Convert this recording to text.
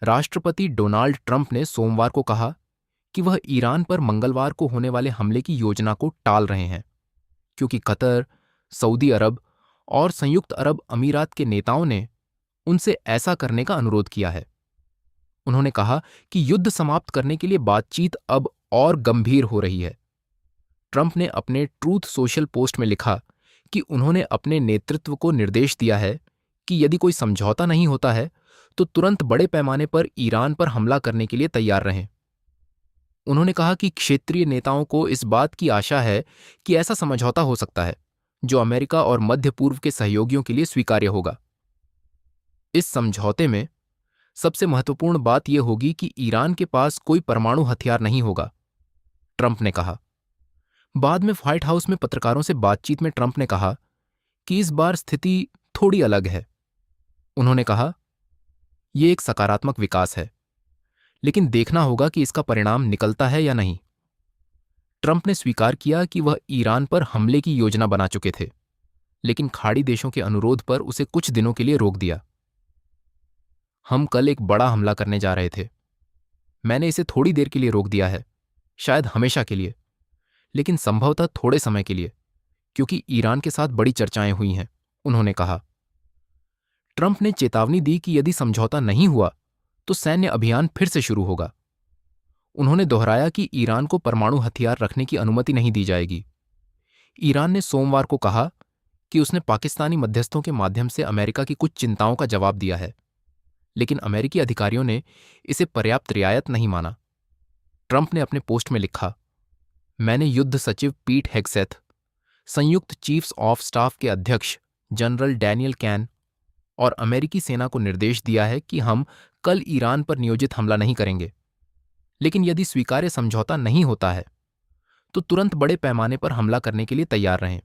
राष्ट्रपति Donald Trump ने सोमवार को कहा कि वह ईरान पर मंगलवार को होने वाले हमले की योजना को टाल रहे हैं, क्योंकि कतर, सऊदी अरब और संयुक्त अरब अमीरात के नेताओं ने उनसे ऐसा करने का अनुरोध किया है। उन्होंने कहा कि युद्ध समाप्त करने के लिए बातचीत अब और गंभीर हो रही है। ट्रंप ने अपने ट्रूथ सोशल पोस्ट में लिखा कि उन्होंने अपने नेतृत्व को निर्देश दिया है कि यदि कोई समझौता नहीं होता है तो तुरंत बड़े पैमाने पर ईरान पर हमला करने के लिए तैयार रहें। उन्होंने कहा कि क्षेत्रीय नेताओं को इस बात की आशा है कि ऐसा समझौता हो सकता है जो अमेरिका और मध्य पूर्व के सहयोगियों के लिए स्वीकार्य होगा। इस समझौते में सबसे महत्वपूर्ण बात यह होगी कि ईरान के पास कोई परमाणु हथियार नहीं होगा, ट्रंप ने कहा। बाद में व्हाइट हाउस में पत्रकारों से बातचीत में ट्रंप ने कहा कि इस बार स्थिति थोड़ी अलग है। उन्होंने कहा, यह एक सकारात्मक विकास है, लेकिन देखना होगा कि इसका परिणाम निकलता है या नहीं। ट्रंप ने स्वीकार किया कि वह ईरान पर हमले की योजना बना चुके थे, लेकिन खाड़ी देशों के अनुरोध पर उसे कुछ दिनों के लिए रोक दिया। हम कल एक बड़ा हमला करने जा रहे थे। मैंने इसे थोड़ी देर के लिए रोक दिया है, शायद हमेशा के लिए, लेकिन संभवतः थोड़े समय के लिए, क्योंकि ईरान के साथ बड़ी चर्चाएं हुई हैं, उन्होंने कहा। ट्रंप ने चेतावनी दी कि यदि समझौता नहीं हुआ तो सैन्य अभियान फिर से शुरू होगा। उन्होंने दोहराया कि ईरान को परमाणु हथियार रखने की अनुमति नहीं दी जाएगी। ईरान ने सोमवार को कहा कि उसने पाकिस्तानी मध्यस्थों के माध्यम से अमेरिका की कुछ चिंताओं का जवाब दिया है, लेकिन अमेरिकी अधिकारियों ने इसे पर्याप्त रियायत नहीं माना। ट्रंप ने अपने पोस्ट में लिखा, मैंने युद्ध सचिव पीट हेगसेथ, संयुक्त चीफ्स ऑफ स्टाफ के अध्यक्ष जनरल डैनियल कैन और अमेरिकी सेना को निर्देश दिया है कि हम कल ईरान पर नियोजित हमला नहीं करेंगे, लेकिन यदि स्वीकार्य समझौता नहीं होता है तो तुरंत बड़े पैमाने पर हमला करने के लिए तैयार रहें।